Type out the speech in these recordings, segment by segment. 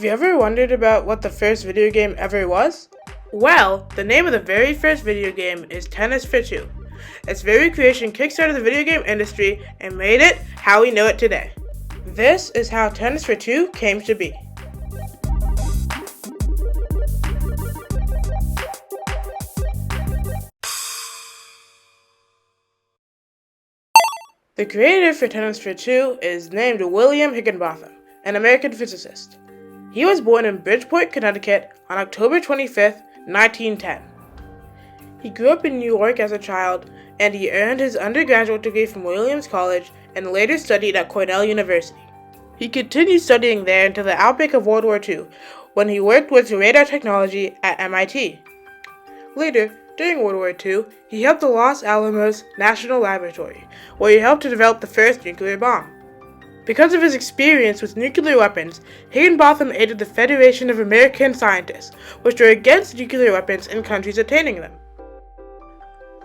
you ever wondered about what the first video game ever was? Well, the name of the very first video game is Tennis for Two. Its very creation kickstarted the video game industry and made it how we know it today. This is how Tennis for Two came to be. The creator for Tennis for Two is named William Higginbotham, an American physicist. He was born in Bridgeport, Connecticut on October 25, 1910. He grew up in New York as a child, and he earned his undergraduate degree from Williams College and later studied at Cornell University. He continued studying there until the outbreak of World War II, when he worked with radar technology at MIT. Later, during World War II, he helped the Los Alamos National Laboratory, where he helped to develop the first nuclear bomb. Because of his experience with nuclear weapons, Higginbotham aided the Federation of American Scientists, which were against nuclear weapons in countries attaining them.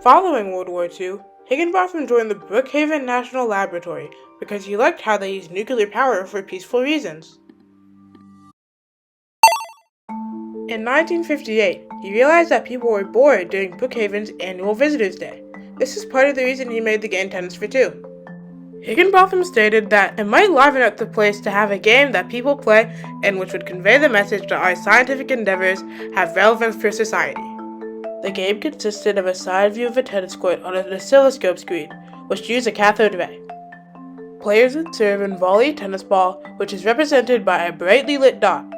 Following World War II, Higginbotham joined the Brookhaven National Laboratory because he liked how they used nuclear power for peaceful reasons. In 1958, he realized that people were bored during Brookhaven's annual Visitors' Day. This is part of the reason he made the game Tennis for Two. Higginbotham stated that it might liven up the place to have a game that people play and which would convey the message that our scientific endeavors have relevance for society. The game consisted of a side view of a tennis court on an oscilloscope screen, which used a cathode ray. Players would serve and volley a tennis ball, which is represented by a brightly lit dot.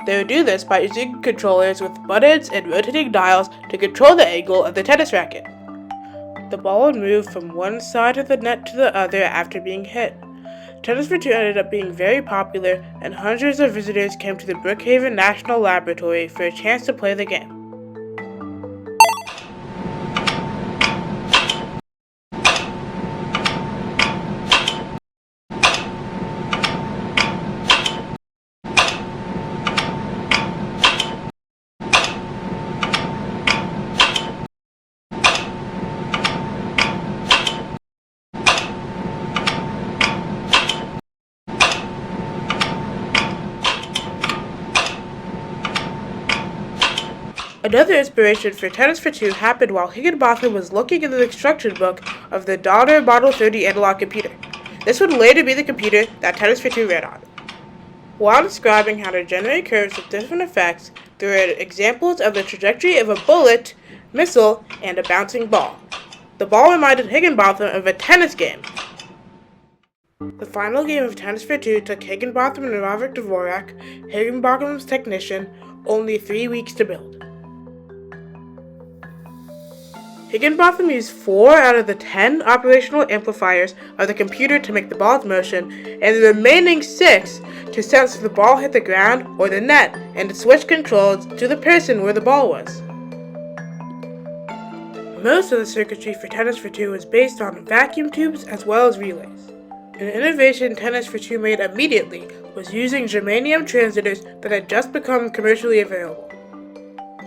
They would do this by using controllers with buttons and rotating dials to control the angle of the tennis racket. The ball would move from one side of the net to the other after being hit. Tennis for Two ended up being very popular, and hundreds of visitors came to the Brookhaven National Laboratory for a chance to play the game. Another inspiration for Tennis for Two happened while Higginbotham was looking in the instruction book of the Donner Model 30 analog computer. This would later be the computer that Tennis for Two ran on. While describing how to generate curves with different effects, there were examples of the trajectory of a bullet, missile, and a bouncing ball. The ball reminded Higginbotham of a tennis game. The final game of Tennis for Two took Higginbotham and Robert Dvorak, Higginbotham's technician, only 3 weeks to build. Higginbotham used 4 out of the 10 operational amplifiers of the computer to make the ball's motion, and the remaining 6 to sense if the ball hit the ground or the net, and to switch controls to the person where the ball was. Most of the circuitry for Tennis for Two was based on vacuum tubes as well as relays. An innovation Tennis for Two made immediately was using germanium transistors that had just become commercially available.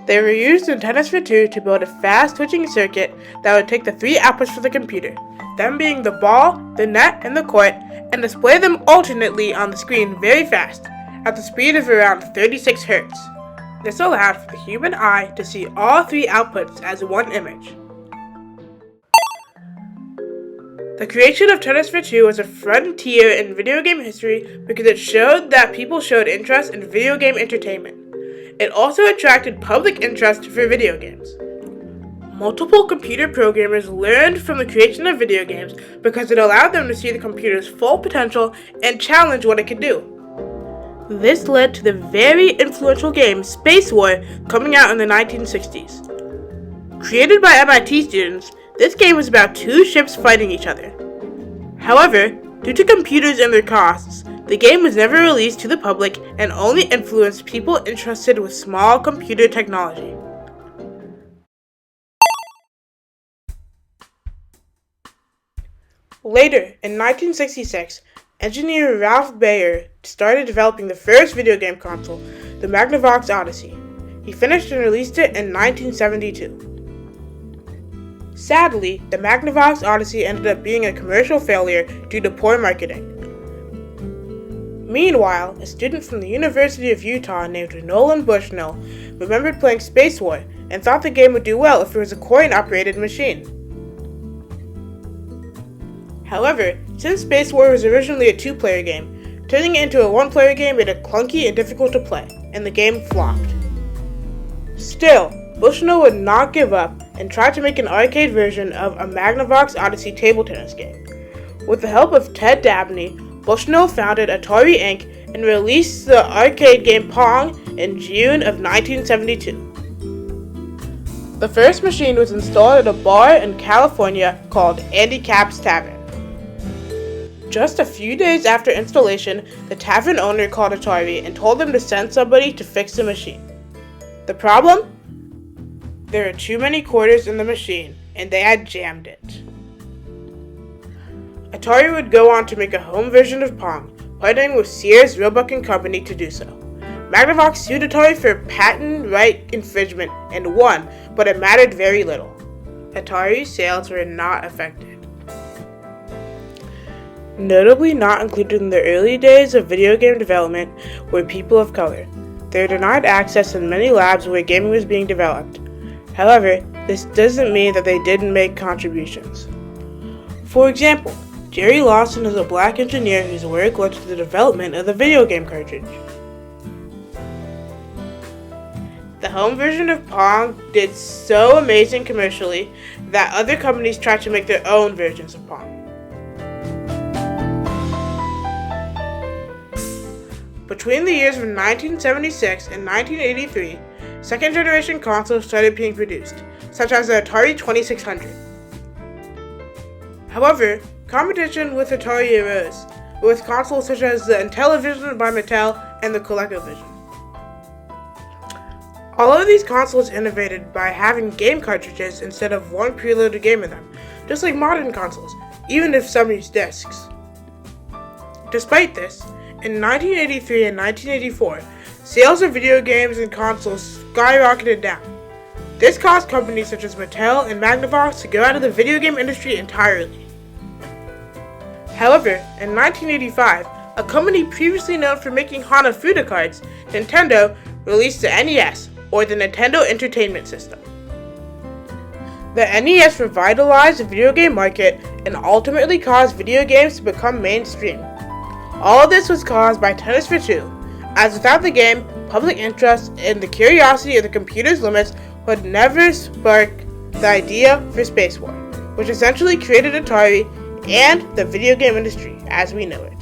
They were used in Tennis for Two to build a fast switching circuit that would take the 3 outputs for the computer, them being the ball, the net, and the court, and display them alternately on the screen very fast, at the speed of around 36 Hz. This allowed for the human eye to see all 3 outputs as one image. The creation of Tennis for Two was a frontier in video game history because it showed that people showed interest in video game entertainment. It also attracted public interest for video games. Multiple computer programmers learned from the creation of video games because it allowed them to see the computer's full potential and challenge what it could do. This led to the very influential game Space War coming out in the 1960s. Created by MIT students, this game was about 2 ships fighting each other. However, due to computers and their costs, the game was never released to the public and only influenced people interested with small computer technology. Later, in 1966, engineer Ralph Baer started developing the first video game console, the Magnavox Odyssey. He finished and released it in 1972. Sadly, the Magnavox Odyssey ended up being a commercial failure due to poor marketing. Meanwhile, a student from the University of Utah named Nolan Bushnell remembered playing Space War and thought the game would do well if it was a coin-operated machine. However, since Space War was originally a two-player game, turning it into a one-player game made it clunky and difficult to play, and the game flopped. Still, Bushnell would not give up and tried to make an arcade version of a Magnavox Odyssey table tennis game. With the help of Ted Dabney, Bushnell founded Atari Inc. and released the arcade game Pong in June of 1972. The first machine was installed at a bar in California called Andy Capp's Tavern. Just a few days after installation, the tavern owner called Atari and told them to send somebody to fix the machine. The problem? There are too many quarters in the machine, and they had jammed it. Atari would go on to make a home version of Pong, partnering with Sears, Roebuck & Company to do so. Magnavox sued Atari for patent right infringement and won, but it mattered very little. Atari's sales were not affected. Notably not included in the early days of video game development were people of color. They were denied access in many labs where gaming was being developed. However, this doesn't mean that they didn't make contributions. For example, Jerry Lawson is a black engineer whose work led to the development of the video game cartridge. The home version of Pong did so amazing commercially that other companies tried to make their own versions of Pong. Between the years of 1976 and 1983, second-generation consoles started being produced, such as the Atari 2600. However, competition with Atari arose, with consoles such as the Intellivision by Mattel and the ColecoVision. All of these consoles innovated by having game cartridges instead of one preloaded game in them, just like modern consoles, even if some use discs. Despite this, in 1983 and 1984, sales of video games and consoles skyrocketed down. This caused companies such as Mattel and Magnavox to go out of the video game industry entirely. However, in 1985, a company previously known for making Hanafuda cards, Nintendo, released the NES, or the Nintendo Entertainment System. The NES revitalized the video game market and ultimately caused video games to become mainstream. All of this was caused by Tennis for Two, as without the game, public interest and the curiosity of the computer's limits would never spark the idea for Space War, which essentially created Atari and the video game industry as we know it.